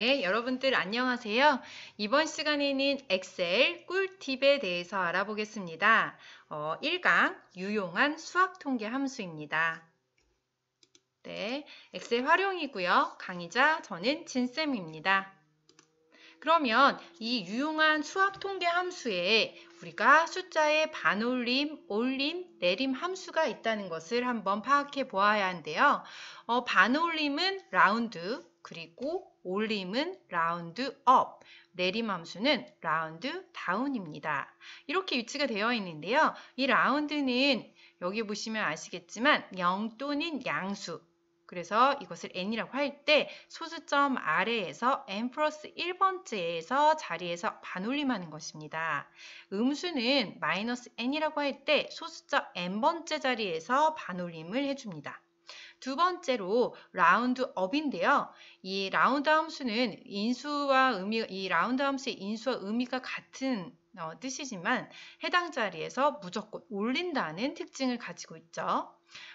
네, 여러분들 안녕하세요. 이번 시간에는 엑셀 꿀팁에 대해서 알아보겠습니다. 1강 유용한 수학 통계 함수입니다. 네, 엑셀 활용이고요. 강의자 저는 진쌤입니다. 그러면 이 유용한 수학 통계 함수에 우리가 숫자의 반올림, 올림, 내림 함수가 있다는 것을 한번 파악해 보아야 하는데요. 반올림은 라운드, 그리고 올림은 라운드 업, 내림 함수는 라운드 다운입니다. 이렇게 위치가 되어 있는데요. 이 라운드는 여기 보시면 아시겠지만 0 또는 양수, 그래서 이것을 n이라고 할 때 소수점 아래에서 n 플러스 1번째에서 자리에서 반올림하는 것입니다. 음수는 마이너스 n이라고 할 때 소수점 n번째 자리에서 반올림을 해줍니다. 두 번째로 라운드 업인데요. 이 라운드 함수는 이 라운드 함수의 인수와 의미가 같은 뜻이지만 해당 자리에서 무조건 올린다는 특징을 가지고 있죠.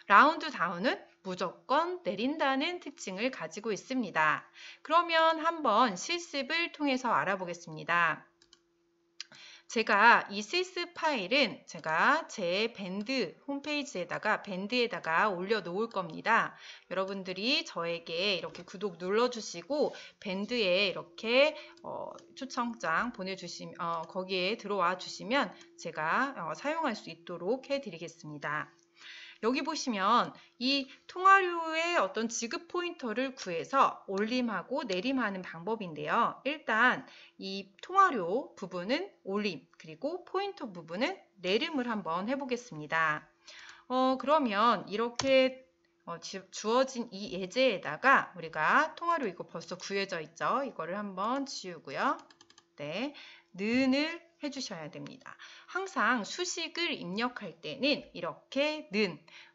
라운드 다운은 무조건 내린다는 특징을 가지고 있습니다. 그러면 한번 실습을 통해서 알아보겠습니다. 제가 이 sys 파일은 제가 제 밴드 홈페이지에다가 밴드에다가 올려 놓을 겁니다. 여러분들이 저에게 이렇게 구독 눌러주시고 밴드에 이렇게 초청장 보내주시면 거기에 들어와 주시면 제가 사용할 수 있도록 해드리겠습니다. 여기 보시면 이 통화료의 어떤 지급 포인터를 구해서 올림하고 내림하는 방법인데요. 일단 이 통화료 부분은 올림, 그리고 포인터 부분은 내림을 한번 해보겠습니다. 그러면 이렇게 주어진 이 예제에다가 우리가 통화료 이거 벌써 구해져 있죠. 이거를 한번 지우고요. 네, 는을 해주셔야 됩니다. 항상 수식을 입력할 때는 이렇게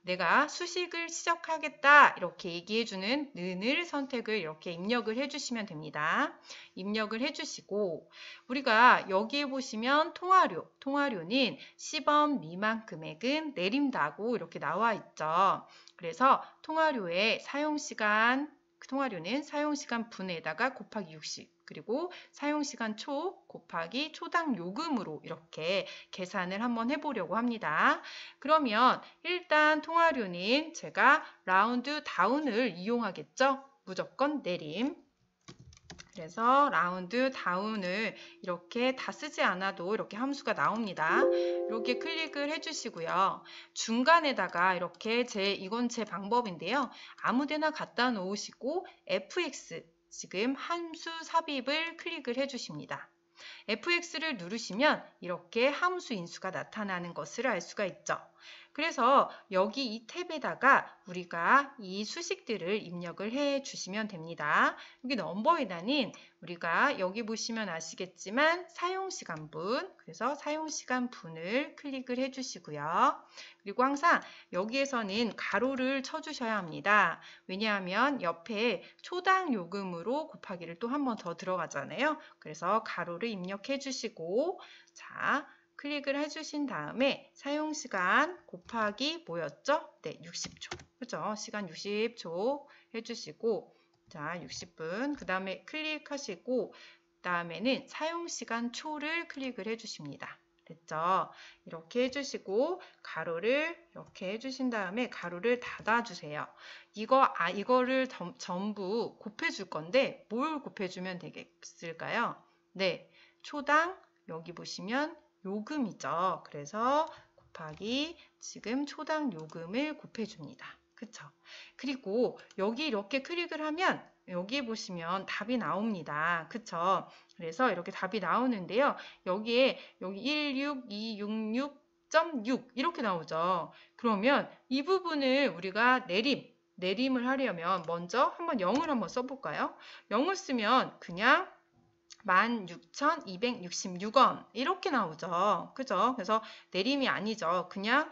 내가 수식을 시작하겠다 이렇게 얘기해주는 는을 선택을 이렇게 입력을 해주시면 됩니다. 입력을 해주시고 우리가 여기에 보시면 통화료는 시범 미만 금액은 내린다고 이렇게 나와 있죠. 그래서 통화료는 사용시간 분에다가 곱하기 60 그리고 사용시간 초 곱하기 초당 요금으로 이렇게 계산을 한번 해보려고 합니다. 그러면 일단 통화료는 제가 라운드 다운을 이용하겠죠. 무조건 내림. 그래서 라운드 다운을 이렇게 다 쓰지 않아도 이렇게 함수가 나옵니다. 이렇게 클릭을 해주시고요. 중간에다가 이렇게 이건 제 방법인데요. 아무데나 갖다 놓으시고 fx 지금 함수 삽입을 클릭을 해주십니다. fx를 누르시면 이렇게 함수 인수가 나타나는 것을 알 수가 있죠. 그래서 여기 이 탭에다가 우리가 이 수식들을 입력을 해 주시면 됩니다. 여기 넘버에다는 우리가 여기 보시면 아시겠지만 사용시간분, 그래서 사용시간분을 클릭을 해 주시고요. 그리고 항상 여기에서는 가로를 쳐주셔야 합니다. 왜냐하면 옆에 초당 요금으로 곱하기를 또 한 번 더 들어가잖아요. 그래서 가로를 입력해 주시고 자, 클릭을 해주신 다음에 사용시간 곱하기 뭐였죠? 네, 60초. 그죠? 시간 60초 해주시고 자, 60분. 그 다음에 클릭하시고 다음에는 사용시간 초를 클릭을 해주십니다. 됐죠? 이렇게 해주시고 가로를 이렇게 해주신 다음에 가로를 닫아주세요. 이거를 전부 곱해줄 건데 뭘 곱해주면 되겠을까요? 네, 초당 여기 보시면 요금이죠. 그래서 곱하기 지금 초당 요금을 곱해줍니다. 그쵸? 그리고 여기 이렇게 클릭을 하면 여기 보시면 답이 나옵니다. 그쵸? 그래서 이렇게 답이 나오는데요. 여기 16266.6 이렇게 나오죠. 그러면 이 부분을 우리가 내림을 하려면 먼저 한번 0을 한번 써볼까요? 0을 쓰면 그냥 16,266원 이렇게 나오죠. 그죠? 그래서 내림이 아니죠. 그냥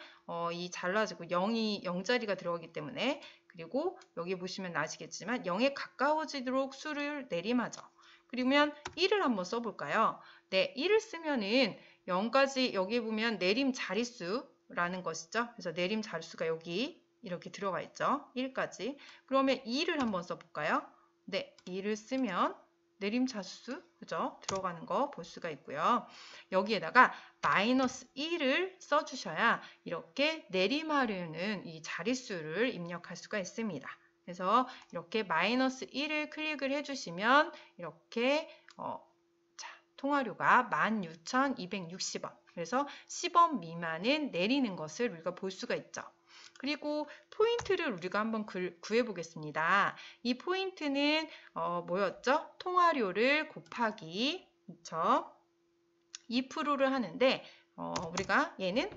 이 잘라지고 0자리가 들어가기 때문에 그리고 여기 보시면 아시겠지만 0에 가까워지도록 수를 내림하죠. 그러면 1을 한번 써볼까요? 네, 1을 쓰면은 0까지 여기 보면 내림 자릿수라는 것이죠. 그래서 내림 자릿수가 여기 이렇게 들어가 있죠. 1까지. 그러면 2를 한번 써볼까요? 네, 2를 쓰면 내림차수, 그죠? 들어가는 거 볼 수가 있고요. 여기에다가 마이너스 1을 써주셔야 이렇게 내림하려는 이 자릿수를 입력할 수가 있습니다. 그래서 이렇게 마이너스 1을 클릭을 해주시면 이렇게 통화료가 16,260원. 그래서 10원 미만은 내리는 것을 우리가 볼 수가 있죠. 그리고 포인트를 우리가 한번 구해 보겠습니다. 이 포인트는 뭐였죠? 통화료를 곱하기 2%를 하는데 우리가 얘는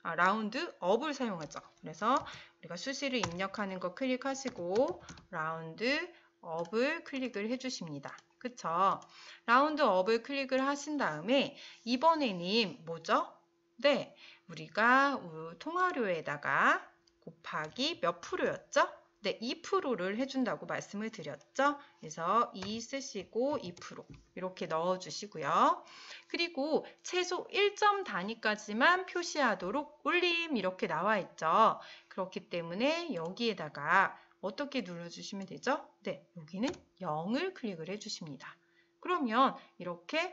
라운드 업을 사용하죠. 그래서 우리가 수식을 입력하는 거 클릭하시고 라운드 업을 클릭을 해주십니다. 그쵸? 라운드 업을 클릭을 하신 다음에 이번에는 뭐죠? 네, 우리가 통화료에다가 곱하기 몇 프로였죠? 네, 2%를 해준다고 말씀을 드렸죠? 그래서 2 쓰시고 2% 이렇게 넣어주시고요. 그리고 최소 1점 단위까지만 표시하도록 올림 이렇게 나와 있죠. 그렇기 때문에 여기에다가 어떻게 눌러주시면 되죠? 네, 여기는 0을 클릭을 해주십니다. 그러면 이렇게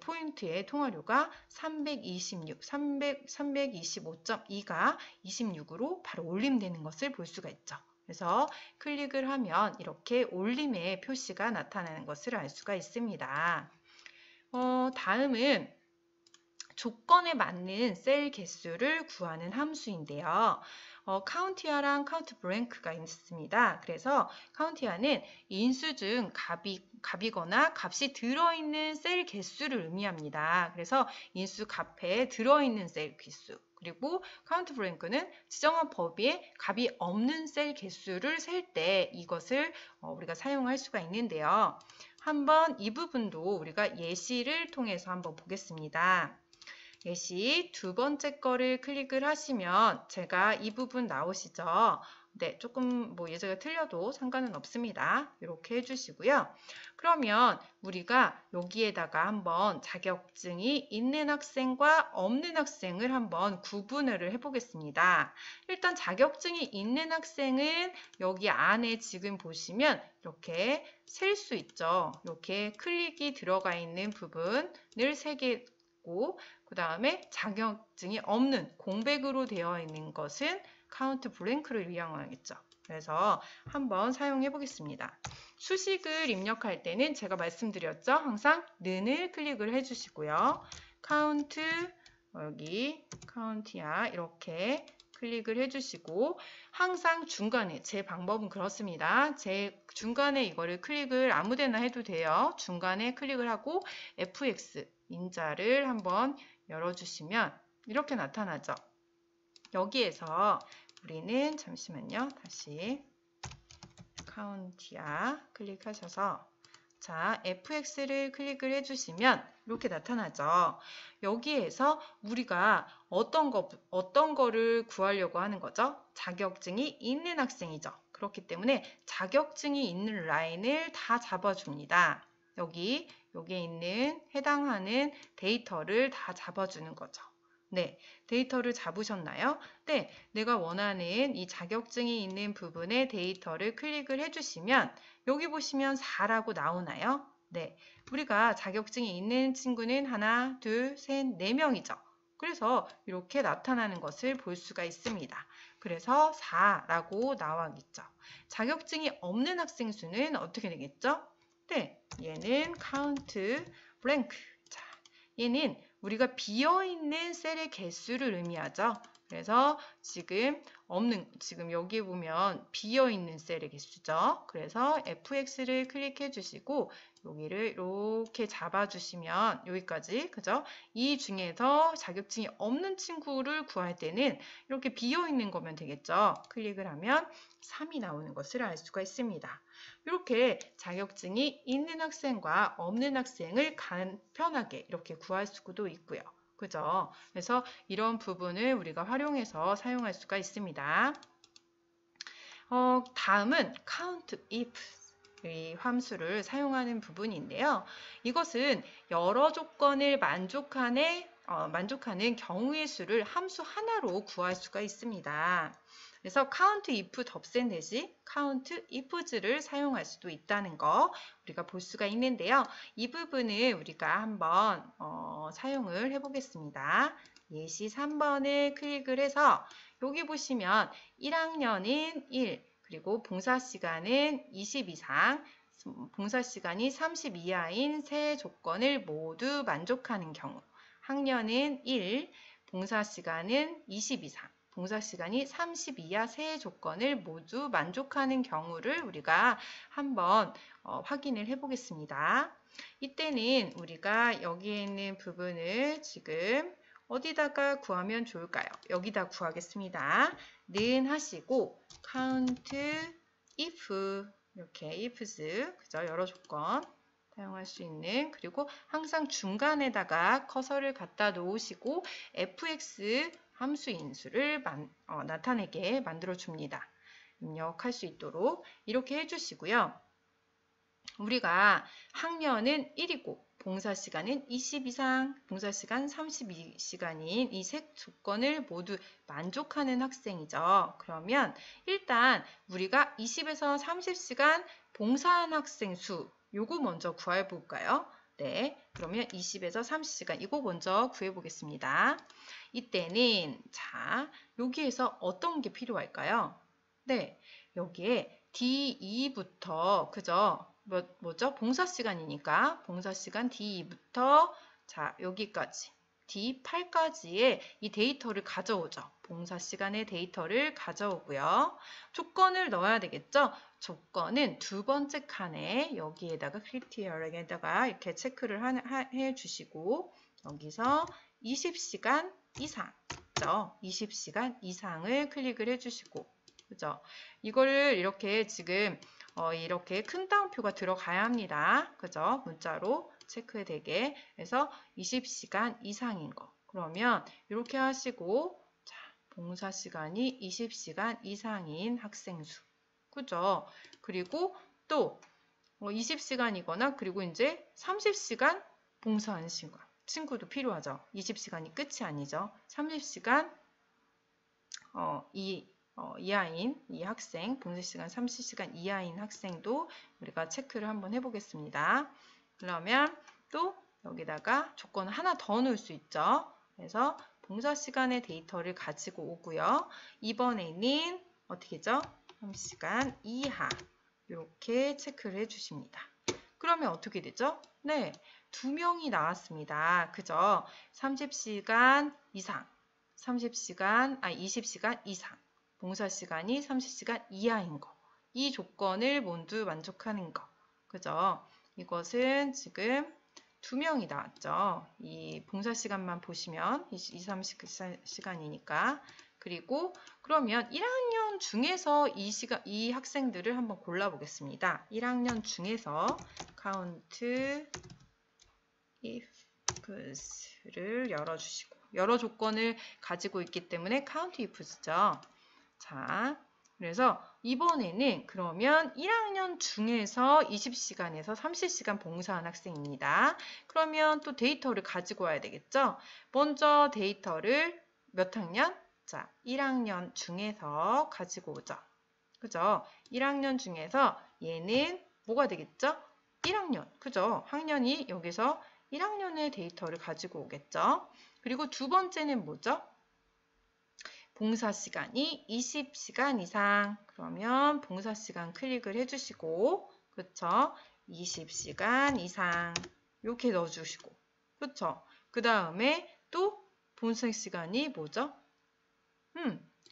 포인트의 통화료가 325.2가 26으로 바로 올림되는 것을 볼 수가 있죠. 그래서 클릭을 하면 이렇게 올림의 표시가 나타나는 것을 알 수가 있습니다. 다음은 조건에 맞는 셀 개수를 구하는 함수인데요. 카운티아랑 카운트 블랭크가 있습니다. 그래서 카운티아는 인수 중 값이거나 값이 들어있는 셀 개수를 의미합니다. 그래서 인수 값에 들어있는 셀 개수. 그리고 카운트 블랭크는 지정한 범위에 값이 없는 셀 개수를 셀 때 이것을 우리가 사용할 수가 있는데요. 한번 이 부분도 우리가 예시를 통해서 한번 보겠습니다. 예시 두 번째 거를 클릭을 하시면 제가 이 부분 나오시죠? 네, 조금 예제가 틀려도 상관은 없습니다. 이렇게 해주시고요. 그러면 우리가 여기에다가 한번 자격증이 있는 학생과 없는 학생을 한번 구분을 해보겠습니다. 일단 자격증이 있는 학생은 여기 안에 지금 보시면 이렇게 셀 수 있죠. 이렇게 클릭이 들어가 있는 부분을 세 개 그 다음에 자격증이 없는 공백으로 되어 있는 것은 카운트 블랭크를 이용하겠죠. 그래서 한번 사용해 보겠습니다. 수식을 입력할 때는 제가 말씀드렸죠. 항상 는을 클릭을 해주시고요. 카운트 여기 카운티야 이렇게 클릭을 해주시고 항상 중간에 제 방법은 그렇습니다. 제 중간에 이거를 클릭을 아무데나 해도 돼요. 중간에 클릭을 하고 FX 인자를 한번 열어주시면 이렇게 나타나죠. 여기에서 우리는 잠시만요. 다시 카운티아 클릭하셔서 자, FX를 클릭을 해주시면 이렇게 나타나죠. 여기에서 우리가 어떤 거를 구하려고 하는 거죠? 자격증이 있는 학생이죠. 그렇기 때문에 자격증이 있는 라인을 다 잡아줍니다. 여기에 있는 해당하는 데이터를 다 잡아주는 거죠. 네, 데이터를 잡으셨나요? 네, 내가 원하는 이 자격증이 있는 부분의 데이터를 클릭을 해주시면 여기 보시면 4라고 나오나요? 네, 우리가 자격증이 있는 친구는 하나, 둘, 셋, 4명이죠. 그래서 이렇게 나타나는 것을 볼 수가 있습니다. 그래서 4라고 나와있죠. 자격증이 없는 학생 수는 어떻게 되겠죠? 네, 얘는 count blank. 자, 얘는 우리가 비어있는 셀의 개수를 의미하죠. 그래서 지금 여기 보면 비어있는 셀의 개수죠. 그래서 FX를 클릭해 주시고 여기를 이렇게 잡아주시면 여기까지, 그죠? 이 중에서 자격증이 없는 친구를 구할 때는 이렇게 비어있는 거면 되겠죠. 클릭을 하면 3이 나오는 것을 알 수가 있습니다. 이렇게 자격증이 있는 학생과 없는 학생을 간편하게 이렇게 구할 수도 있고요. 그죠? 그래서 이런 부분을 우리가 활용해서 사용할 수가 있습니다. 다음은 count if 이 함수를 사용하는 부분인데요. 이것은 여러 조건을 만족하는 경우의 수를 함수 하나로 구할 수가 있습니다. 그래서 count if 덮센 대신 count ifs를 사용할 수도 있다는 거 우리가 볼 수가 있는데요. 이 부분을 우리가 한번 사용을 해보겠습니다. 예시 3번을 클릭을 해서 여기 보시면 1학년은 1, 그리고 봉사 시간은 20 이상, 봉사 시간이 30 이하인 세 조건을 모두 만족하는 경우, 학년은 1, 봉사 시간은 20 이상, 봉사 시간이 30 이하 세 조건을 모두 만족하는 경우를 우리가 한번 확인을 해 보겠습니다. 이때는 우리가 여기에 있는 부분을 지금 어디다가 구하면 좋을까요? 여기다 구하겠습니다. 는 하시고 count if 이렇게 ifs 그죠? 여러 조건 사용할 수 있는 그리고 항상 중간에다가 커서를 갖다 놓으시고 fx 함수 인수를 나타내게 만들어 줍니다. 입력할 수 있도록 이렇게 해주시고요. 우리가 학년은 1이고 봉사시간은 20 이상, 봉사시간 32시간인 이 세 조건을 모두 만족하는 학생이죠. 그러면 일단 우리가 20에서 30시간 봉사한 학생 수 요거 먼저 구해 볼까요? 네, 그러면 20에서 30시간 이거 먼저 구해 보겠습니다. 이때는 자, 여기에서 어떤 게 필요할까요? 네, 여기에 D2부터 그죠? 뭐죠? 봉사 시간이니까 봉사 시간 D2부터 자, 여기까지 D8까지의 이 데이터를 가져오죠. 봉사 시간의 데이터를 가져오고요. 조건을 넣어야 되겠죠? 조건은 두 번째 칸에 여기에다가 크리티어에다가 이렇게 체크를 해주시고 여기서 20시간 이상, 그죠? 20시간 이상을 클릭을 해주시고, 그죠? 이거를 이렇게 지금 이렇게 큰 따옴표가 들어가야 합니다. 그죠? 문자로 체크되게. 그래서 20시간 이상인 거. 그러면 이렇게 하시고, 자, 봉사 시간이 20시간 이상인 학생 수. 그죠? 그리고 또 20시간이거나 그리고 이제 30시간 봉사한 시간. 친구도 필요하죠. 20시간이 끝이 아니죠. 30시간 이하인 이 학생, 봉사시간 30시간 이하인 학생도 우리가 체크를 한번 해보겠습니다. 그러면 또 여기다가 조건을 하나 더 넣을 수 있죠. 그래서 봉사시간의 데이터를 가지고 오고요. 이번에는 어떻게죠? 30시간 이하 이렇게 체크를 해주십니다. 그러면 어떻게 되죠? 네, 2명이 나왔습니다. 그죠? 30시간 이상, 20시간 이상, 봉사 시간이 30시간 이하인 거. 이 조건을 모두 만족하는 거. 그죠? 이것은 지금 2명이 나왔죠. 이 봉사 시간만 보시면 30시간이니까. 그리고 그러면 1학년 중에서 이 학생들을 한번 골라보겠습니다. 1학년 중에서 count ifs를 열어주시고 여러 조건을 가지고 있기 때문에 count ifs죠. 자, 그래서 이번에는 그러면 1학년 중에서 20시간에서 30시간 봉사한 학생입니다. 그러면 또 데이터를 가지고 와야 되겠죠? 먼저 데이터를 몇 학년? 자, 1학년 중에서 가지고 오죠. 그죠? 1학년 중에서 얘는 뭐가 되겠죠? 1학년. 그죠? 학년이 여기서 1학년의 데이터를 가지고 오겠죠? 그리고 두 번째는 뭐죠? 봉사 시간이 20시간 이상. 그러면 봉사 시간 클릭을 해주시고, 그쵸? 20시간 이상. 이렇게 넣어주시고, 그쵸? 그 다음에 또 봉사 시간이 뭐죠?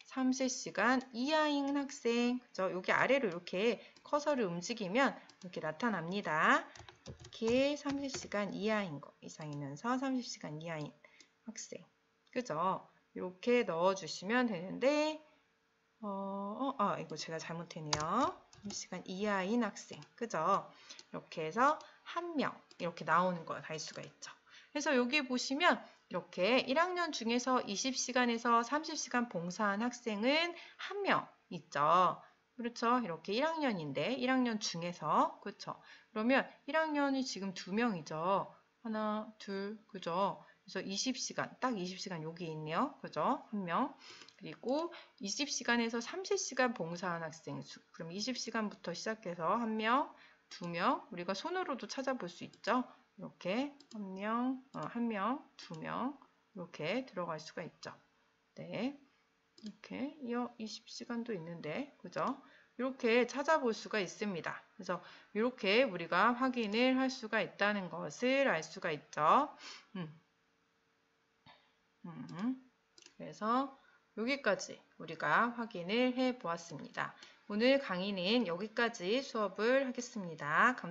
30시간 이하인 학생. 그죠? 여기 아래로 이렇게 커서를 움직이면 이렇게 나타납니다. 이렇게 30시간 이하인 거 이상이면서 30시간 이하인 학생. 그죠? 이렇게 넣어주시면 되는데, 이거 제가 잘못했네요. 30시간 이하인 학생. 그죠? 이렇게 해서 한 명. 이렇게 나오는 걸 알 수가 있죠. 그래서 여기 보시면 이렇게 1학년 중에서 20시간에서 30시간 봉사한 학생은 한 명 있죠. 그렇죠? 이렇게 1학년인데 1학년 중에서 그렇죠? 그러면 1학년이 지금 2명이죠. 하나, 둘, 그죠? 그래서 20시간, 딱 20시간 여기 있네요. 그죠? 한 명. 그리고 20시간에서 30시간 봉사한 학생 수. 그럼 20시간부터 시작해서 한 명, 두 명, 우리가 손으로도 찾아볼 수 있죠. 이렇게 한 명, 두 명, 이렇게 들어갈 수가 있죠. 네. 이렇게 20시간도 있는데, 그죠? 이렇게 찾아볼 수가 있습니다. 그래서 이렇게 우리가 확인을 할 수가 있다는 것을 알 수가 있죠. 그래서 여기까지 우리가 확인을 해 보았습니다. 오늘 강의는 여기까지 수업을 하겠습니다. 감사합니다.